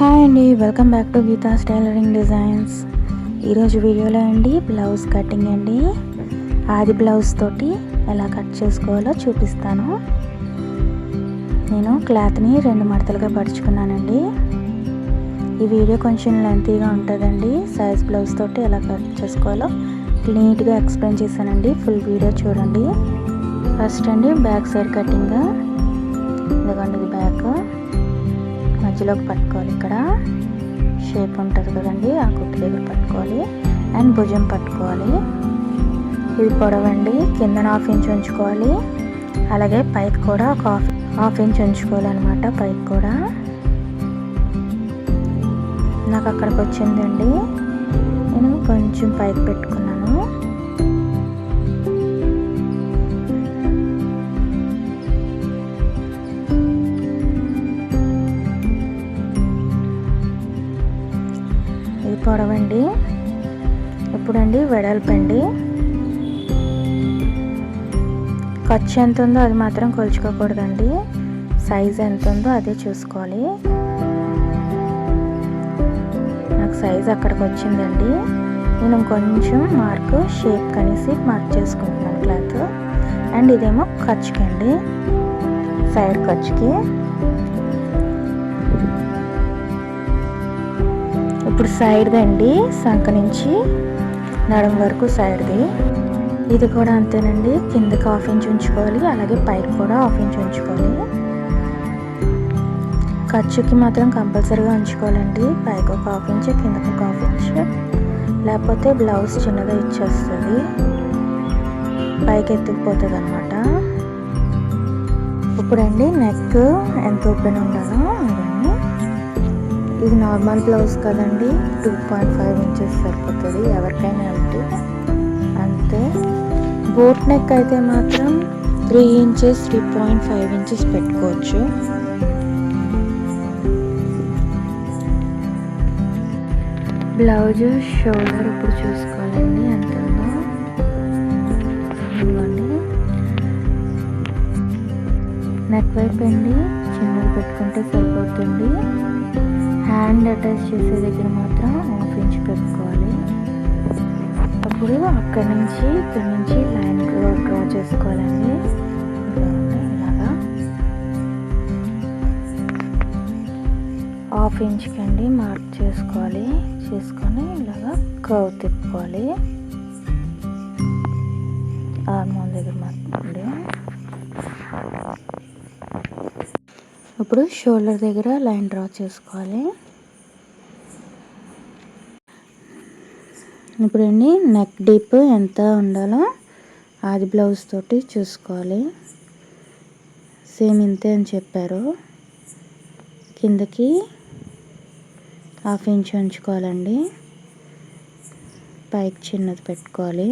Hi అండి, welcome back to Geetha's tailoring designs. ఈరోజు వీడియోలో అండి బ్లౌజ్ కటింగ్ అండి. ఆది బ్లౌజ్ తోటి ఎలా కట్ చేసుకోవాలో చూపిస్తాను. నేను క్లాత్ని 2 మడతలుగా పరుచుకున్నానండి. ఈ వీడియో కొంచెం లెంతీగా ఉంటుందండి. సైజ్ బ్లౌజ్ తోటి ఎలా కట్ చేసుకోవాలో నీట్గా ఎక్స్ప్లెయిన్ చేశానండి. ఫుల్ వీడియో చూడండి. ఫస్ట్ అండి బ్యాక్ సైడ్ కటింగ్. ఇదిగోండి, ఇది బ్యాక్. మధ్యలోకి పట్టుకోవాలి. ఇక్కడ షేప్ ఉంటుంది కదండి, ఆ కుట్టు దగ్గర పట్టుకోవాలి. అండ్ భుజం పట్టుకోవాలి. ఇది పొడవండి, కిందన 1/2 ఇంచ్ ఉంచుకోవాలి. అలాగే పైకి కూడా ఒక 1/2 ఇంచ్ ఉంచుకోవాలన్నమాట. పైకి కూడా నాకు అక్కడికి వచ్చిందండి, నేను కొంచెం పైకి పెట్టుకున్నాను. ఇది పొడవండి. ఇప్పుడండి వెడల్పండి. ఖర్చు ఎంత ఉందో అది మాత్రం కొలుచుకోకూడదండి. సైజ్ ఎంత ఉందో అదే చూసుకోవాలి. నాకు సైజ్ అక్కడికి వచ్చిందండి. నేను కొంచెం మార్క్ షేప్ కనేసి మార్క్ చేసుకుంటున్నాను క్లాత్. అండ్ ఇదేమో ఖర్చుకండి, సైడ్ ఖర్చుకి. ఇప్పుడు సైడ్ది అండి, సంక నుంచి నడుం వరకు సైడ్ది. ఇది కూడా అంతేనండి, కిందకి 1/2 ఇంచ్ ఉంచుకోవాలి. అలాగే పైకి కూడా 1/2 ఇంచ్ ఉంచుకోవాలి. ఖర్చుకి మాత్రం కంపల్సరీగా ఉంచుకోవాలండి. పైకి ఒక 1/2 ఇంచ్, కిందకి ఒక 1/2 ఇంచ్. లేకపోతే బ్లౌజ్ చిన్నగా ఇచ్చేస్తుంది, పైకి ఎత్తుకుపోతుంది అన్నమాట. ఇప్పుడండి నెక్ ఎంత ఓపెన్ ఉండాలో ఇవన్నీ. ఇది నార్మల్ బ్లౌజ్ కదండి, 2.5 ఇంచెస్ సరిపోతుంది ఎవరికైనా. అంతే. బోట్ నెక్ అయితే మాత్రం 3 ఇంచెస్ 3.5 ఇంచెస్ పెట్టుకోవచ్చు. బ్లౌజ్ షోల్డర్ ఇప్పుడు చూసుకోవాలండి ఎంత ఉందో. ఇవ్వండి, నెక్ వైపు అండి చిన్నది పెట్టుకుంటే సరిపోతుంది. హ్యాండ్ అటాచ్ చేసే దగ్గర మాత్రం 1/2 ఇంచ్ పెట్టుకోవాలి. అప్పుడు ఇక్కడ నుంచి లైన్ డ్రా చేసుకోవాలండి. ఇలాగా 1/2 ఇంచ్కి అండి మార్క్ చేసుకోవాలి. చేసుకొని ఇలాగా కర్వ్ తిప్పుకోవాలి. ఆర్మోల్ దగ్గర మాత్రం. ఇప్పుడు షోల్డర్ దగ్గర లైన్ డ్రా చేసుకోవాలి. ఇప్పుడండి నెక్ డీప్ ఎంత ఉండాలో ఆది బ్లౌజ్ తోటి చూసుకోవాలి. సేమ్ ఇంతే అని చెప్పారు. కిందకి 1/2 ఇంచ్ ఉంచుకోవాలండి. పైకి చిన్నది పెట్టుకోవాలి.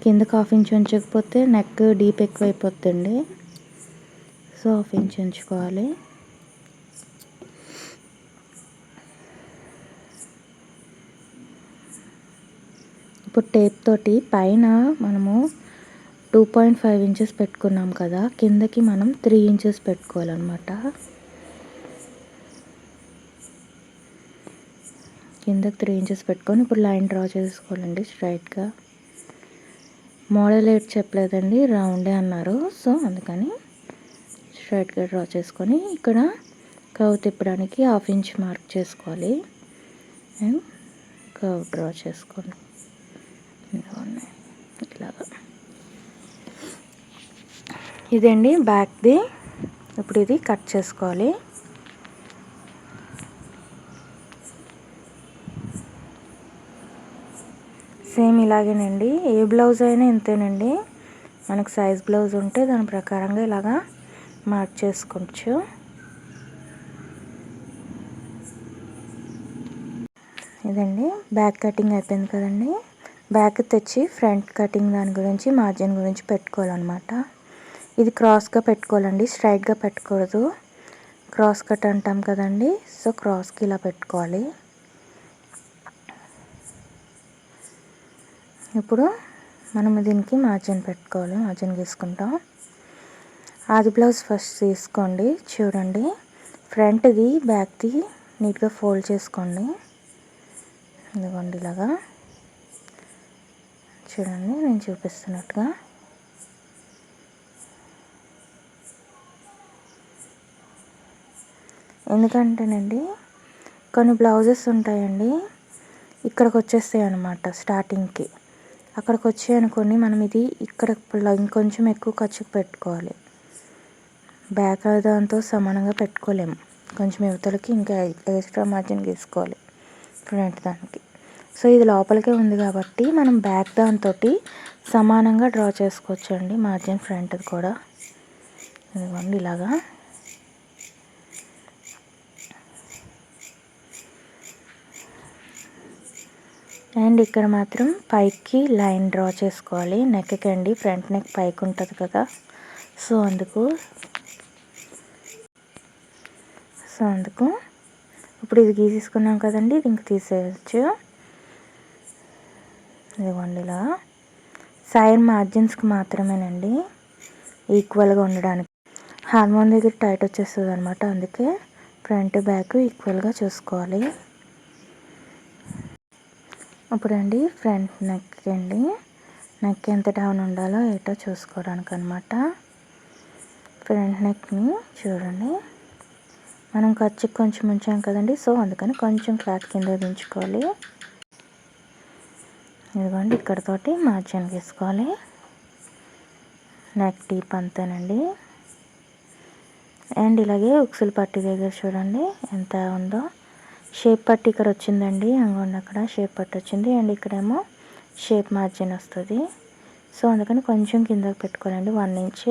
కిందకి 1/2 ఇంచ్ ఉంచకపోతే నెక్ డీప్ ఎక్కువైపోతుంది. సో 1/2 ఇంచ్ ఉంచుకోవాలి. ఇప్పుడు టేప్ తోటి పైన మనము 2.5 ఇంచెస్ పెట్టుకున్నాం కదా, కిందకి మనం 3 ఇంచెస్ పెట్టుకోవాలన్నమాట. కిందకి 3 ఇంచెస్ పెట్టుకొని ఇప్పుడు లైన్ డ్రా చేసుకోవాలండి స్ట్రైట్గా. మోడల్ ఏట్ చెప్పలేదండి, రౌండే అన్నారు. సో అందుకని స్ట్రైట్గా డ్రా చేసుకొని ఇక్కడ కర్వ్ తిప్పడానికి 1/2 ఇంచ్ మార్క్ చేసుకోవాలి. అండ్ కర్వ్ డ్రా చేసుకోండి ఇలాగా. ఇదండి బ్యాక్ది. ఇప్పుడు ఇది కట్ చేసుకోవాలి. సేమ్ ఇలాగేనండి, ఏ బ్లౌజ్ అయినా ఇంతేనండి. మనకు సైజ్ బ్లౌజ్ ఉంటే దాని ప్రకారంగా ఇలాగా మార్క్ చేసుకోవచ్చు. ఇదండి బ్యాక్ కటింగ్ అయిపోయింది కదండి. బ్యాక్ తెచ్చి ఫ్రంట్ కటింగ్ దాని గురించి మార్జిన్ గురించి పెట్టుకోవాలన్నమాట. ఇది క్రాస్గా పెట్టుకోవాలండి, స్ట్రైట్గా పెట్టకూడదు. క్రాస్ కట్ అంటాం కదండి, సో క్రాస్కి ఇలా పెట్టుకోవాలి. ఇప్పుడు మనం దీనికి మార్జిన్ పెట్టుకోవాలి. మార్జిన్ గీసుకుంటాం. ఆది బ్లౌజ్ ఫస్ట్ తీసుకోండి. చూడండి, ఫ్రంట్ది బ్యాక్ది నీట్గా ఫోల్డ్ చేసుకోండి. ఇదిగోండి ఇలాగా చూడండి నేను చూపిస్తున్నట్టుగా. ఎందుకంటేనండి కొన్ని బ్లౌజెస్ ఉంటాయండి ఇక్కడికి వచ్చేస్తాయి అన్నమాట స్టార్టింగ్కి. అక్కడికి వచ్చాయి అనుకోండి, మనం ఇది ఇక్కడ ఇంకొంచెం ఎక్కువ ఖర్చుకు పెట్టుకోవాలి. బ్యాక్ దాంతో సమానంగా పెట్టుకోలేము, కొంచెం యువతలకి ఇంకా ఎక్స్ట్రా మార్జిన్ గీసుకోవాలి ఫ్రంట్ దానికి. సో ఇది లోపలికే ఉంది కాబట్టి మనం బ్యాక్ దాంతో సమానంగా డ్రా చేసుకోవచ్చు అండి మార్జిన్ ఫ్రంట్ది కూడా. ఇదిగోండి ఇలాగా. అండ్ ఇక్కడ మాత్రం పైకి లైన్ డ్రా చేసుకోవాలి నెక్కి అండి. ఫ్రంట్ నెక్ పైకి ఉంటుంది కదా, సో అందుకు ఇప్పుడు ఇది గీసేసుకున్నాం కదండి, ఇది ఇంక తీసేయచ్చు. ఇదిగోండి ఇలా సైడ్ మార్జిన్స్కి మాత్రమేనండి, ఈక్వల్గా ఉండడానికి. హార్మోన్ దగ్గర టైట్ వచ్చేస్తుంది అనమాట, అందుకే ఫ్రంట్ బ్యాక్ ఈక్వల్గా చూసుకోవాలి. ఇప్పుడండి ఫ్రంట్ నెక్ అండి, నెక్ ఎంత డౌన్ ఉండాలో ఏటో చూసుకోవడానికి అనమాట. ఫ్రంట్ నెక్ని చూడండి, మనం ఖర్చుకి కొంచెం ఉంచాం కదండి, సో అందుకని కొంచెం క్లాత్ కింద దించుకోవాలి. ఇదిగోండి ఇక్కడతోటి మార్జిన్ గీసుకోవాలి. నెక్ డీప్ అంతేనండి. అండ్ ఇలాగే ఉక్సులు పట్టి దగ్గర చూడండి ఎంత ఉందో. షేప్ పట్టి ఇక్కడ వచ్చిందండి, అంగోండి అక్కడ షేప్ పట్టి వచ్చింది. అండ్ ఇక్కడేమో షేప్ మార్జిన్ వస్తుంది. సో అందుకని కొంచెం కిందకి పెట్టుకోవాలండి 1 ఇంచ్,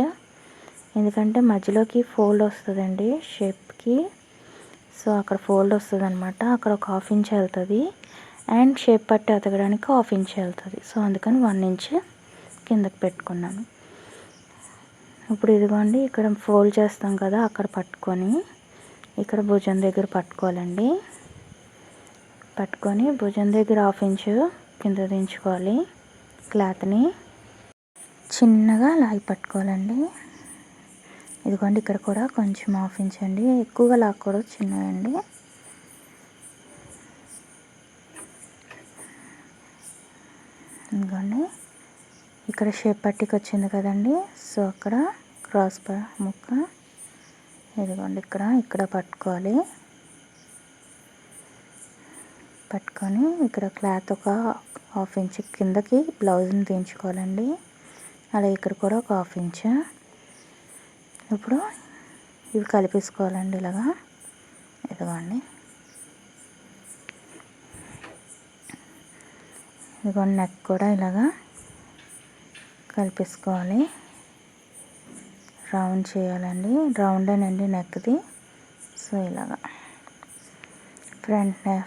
ఎందుకంటే మధ్యలోకి ఫోల్డ్ వస్తుందండి షేప్కి. సో అక్కడ ఫోల్డ్ వస్తుంది అనమాట, అక్కడ ఒక 1/2 ఇంచ్ వెళ్తుంది. అండ్ షేప్ పట్టి అతకడానికి 1/2 ఇంచ్ వెళ్తుంది. సో అందుకని 1 ఇంచ్ కిందకి పెట్టుకున్నాను. ఇప్పుడు ఇదిగోండి ఇక్కడ ఫోల్డ్ చేస్తాం కదా, అక్కడ పట్టుకొని ఇక్కడ భుజం దగ్గర పట్టుకోవాలండి. పట్టుకొని భుజం దగ్గర 1/2 ఇంచ్ కింద దించుకోవాలి. క్లాత్ని చిన్నగా లాగి పట్టుకోవాలండి. ఇదిగోండి ఇక్కడ కూడా కొంచెం 1/2 ఇంచ్ అండి, ఎక్కువగా లాక్కూడదు, చిన్నదండి. ఇదిగోండి ఇక్కడ షేప్ పట్టికి వచ్చింది కదండి, సో అక్కడ క్రాస్ ముక్క ఇదిగోండి ఇక్కడ పట్టుకోవాలి. పట్టుకొని ఇక్కడ క్లాత్ ఒక 1/2 ఇంచ్ కిందకి బ్లౌజ్ని దించుకోవాలండి. అలా ఇక్కడ కూడా ఒక 1/2 ఇంచ్. ఇప్పుడు ఇవి కలిపేసుకోవాలండి ఇలాగా. ఇదిగోండి నెక్ కూడా ఇలాగా కలిపేసుకోవాలి. రౌండ్ చేయాలండి, రౌండేనండి నెక్ది. సో ఇలాగా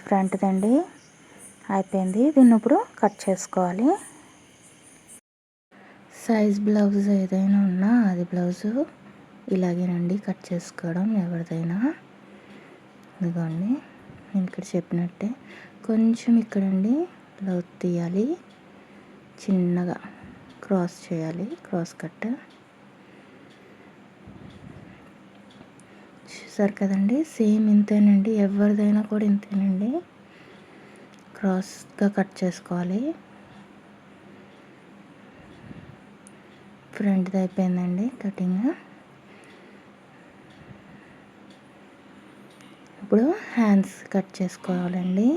ఫ్రంట్దండి అయిపోయింది. దీన్ని ఇప్పుడు కట్ చేసుకోవాలి. సైజ్ బ్లౌజ్ ఏదైనా ఉన్నా అది బ్లౌజు ఇలాగేనండి కట్ చేసుకోవడం ఎవరిదైనా. ఇదిగోండి నేను ఇక్కడ చెప్పినట్టే కొంచెం ఇక్కడండి లౌత్ తీయాలి, చిన్నగా క్రాస్ చేయాలి, క్రాస్ కట్. చూసారు కదండి, సేమ్ ఇంతేనండి, ఎవరిదైనా కూడా ఇంతేనండి, క్రాస్గా కట్ చేసుకోవాలి. ఫ్రంట్ది అయిపోయిందండి కటింగ్. ఇప్పుడు హ్యాండ్స్ కట్ చేసుకోవాలండి.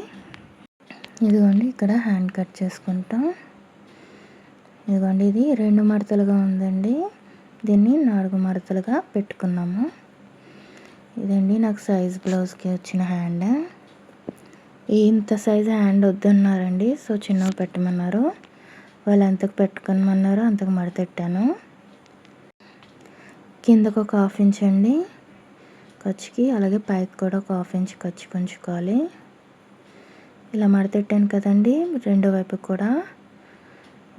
ఇదిగోండి ఇక్కడ హ్యాండ్ కట్ చేసుకుంటాం. ఇదిగోండి ఇది 2 మడతలుగా ఉందండి, దీన్ని 4 మడతలుగా పెట్టుకున్నాము. ఇదండి నాకు సైజ్ బ్లౌజ్కి వచ్చిన హ్యాండ్. ఇంత సైజ్ హ్యాండ్ వద్దన్నారండి, సో చిన్నగా పెట్టమన్నారు. వాళ్ళు ఎంతకు పెట్టుకోమన్నారో అంతకు మడతెట్టాను. కిందకు ఒక 1/2 ఇంచ్ అండి ఖర్చుకి, అలాగే పైకి కూడా ఒక 1/2 ఇంచ్ ఖర్చు ఉంచుకోవాలి. ఇలా మడతెట్టాను కదండి రెండో వైపుకి కూడా.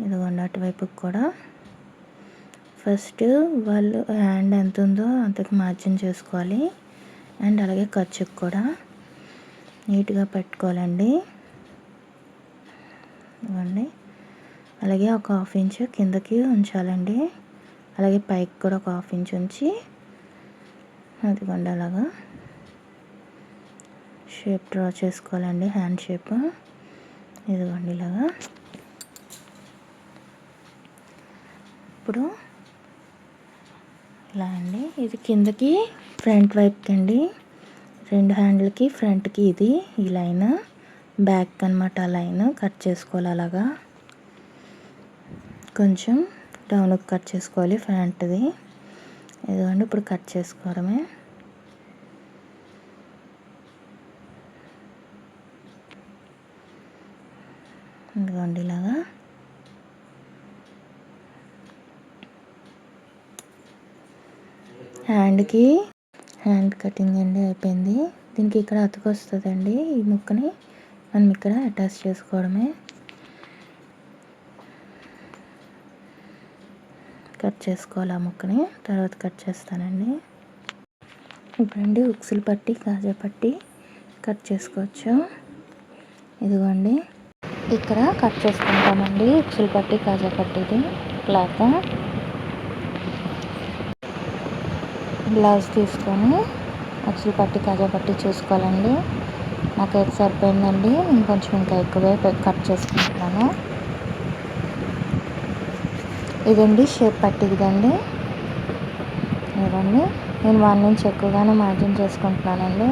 ఇదిగోండి అటువైపుకి కూడా. ఫస్ట్ వాళ్ళు హ్యాండ్ ఎంత ఉందో అంతకు మార్జిన్ చేసుకోవాలి. అండ్ అలాగే ఖర్చుకి కూడా నీట్గా పెట్టుకోవాలండి. ఇవ్వండి అలాగే ఒక 1/2 ఇంచ్ కిందకి ఉంచాలండి. అలాగే పైకి కూడా ఒక 1/2 ఇంచ్ ఉంచి అదిగోండి అలాగా షేప్ డ్రా చేసుకోవాలండి, హ్యాండ్ షేప్. ఇదిగోండి ఇలాగా. ఇప్పుడు ఇలా అండి, ఇది కిందకి ఫ్రంట్ వైపుకి అండి, 2 హ్యాండిల్కి ఫ్రంట్కి ఇది ఈ లైన్, బ్యాక్ అనమాట లైన్ కట్ చేసుకోవాలి. అలాగా కొంచెం డౌన్కి కట్ చేసుకోవాలి ఫ్రంట్ది. ఇదిగోండి ఇప్పుడు కట్ చేసుకోవడమే. ఇదిగోండి ఇలాగా. హ్యాండ్ కటింగ్ అండి అయిపోయింది. దీనికి ఇక్కడ అతుకు వస్తుందండి, ఈ ముక్కని మనం ఇక్కడ అటాచ్ చేసుకోవడమే. కట్ చేసుకోవాలి ఆ ముక్కని, తర్వాత కట్ చేస్తానండి. ఇప్పుడండి ఉక్సులు పట్టి కాజా పట్టి కట్ చేసుకోవచ్చు. ఇదిగోండి ఇక్కడ కట్ చేసుకుంటామండి ఉక్సులు పట్టి కాజా పట్టిది క్లాత్. బ్లౌజ్ తీసుకొని ఉక్సులు పట్టి కాజా పట్టి చూసుకోవాలండి. నాకైతే సరిపోయిందండి, నేను కొంచెం ఇంకా ఎక్కువే కట్ చేసుకుంటున్నాను. ఇదండి షేప్ పట్టిదండి. ఇదండి నేను 1 ఇంచ్ ఎక్కువగానే మార్జిన్ చేసుకుంటున్నానండి.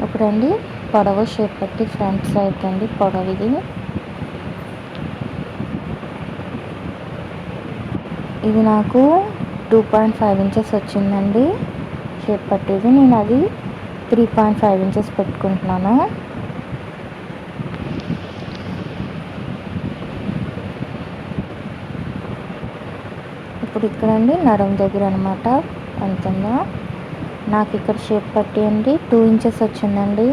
ఇప్పుడండి పొడవు షేప్ పట్టి ఫ్రంట్ సైడ్ అండి పొడవు ఇది నాకు 2.5 ఇంచెస్ వచ్చిందండి షేప్ పట్టిది. నేను అది 3.5 ఇంచెస్ పెట్టుకుంటున్నాను. ఇప్పుడు ఇక్కడండి నడుము దగ్గర అనమాట ఎంతుందో, నాకు ఇక్కడ షేప్ పట్టి అండి 2 ఇంచెస్ వచ్చిందండి.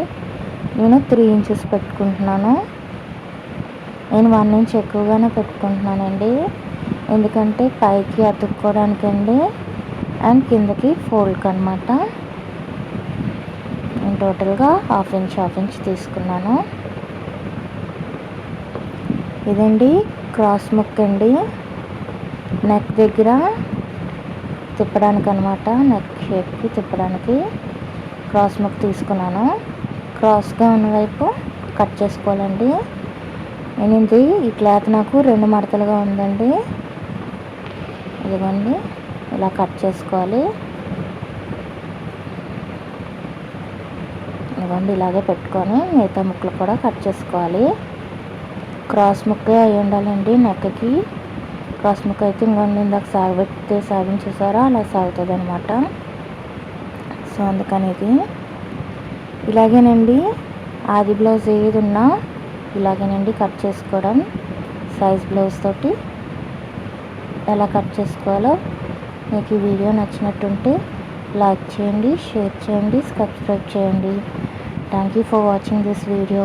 నేను 3 ఇంచెస్ పెట్టుకుంటున్నాను. నేను 1 ఇంచ్ ఎక్కువగానే పెట్టుకుంటున్నానండి, ఎందుకంటే పైకి అతుక్కోవడానికండి అండ్ కిందకి ఫోల్డ్కి అనమాట. నేను టోటల్గా హాఫ్ ఇంచ్ తీసుకున్నాను. ఇదండి క్రాస్ ముక్ అండి, నెక్ దగ్గర తిప్పడానికి అనమాట, నెక్ షేప్కి తిప్పడానికి క్రాస్ ముక్ తీసుకున్నాను. క్రాస్గా ఉన్న వైపు కట్ చేసుకోవాలండి. నేను ఈ క్లాత్ నాకు 2 మడతలుగా ఉందండి. ఇదిగోండి ఇలా కట్ చేసుకోవాలి. ఇదిగోండి ఇలాగే పెట్టుకొని మిగతా ముక్కలు కూడా కట్ చేసుకోవాలి. క్రాస్ ముక్కే అయి ఉండాలండి నెక్కి. క్రాస్ ముక్క అయితే ఇంకొండి ఇందాక సాగించేసారో అలా సాగుతుంది అనమాట. సో అందుకని ఇది ఇలాగేనండి. ఆది బ్లౌజ్ ఏది ఉన్నా ఇలాగేనండి కట్ చేసుకోవడం. సైజ్ బ్లౌజ్ తోటి ఎలా కట్ చేసుకోవాలో మీకు ఈ వీడియో నచ్చినట్టుంటే లైక్ చేయండి, షేర్ చేయండి, సబ్స్క్రైబ్ చేయండి. Thank you for watching this video.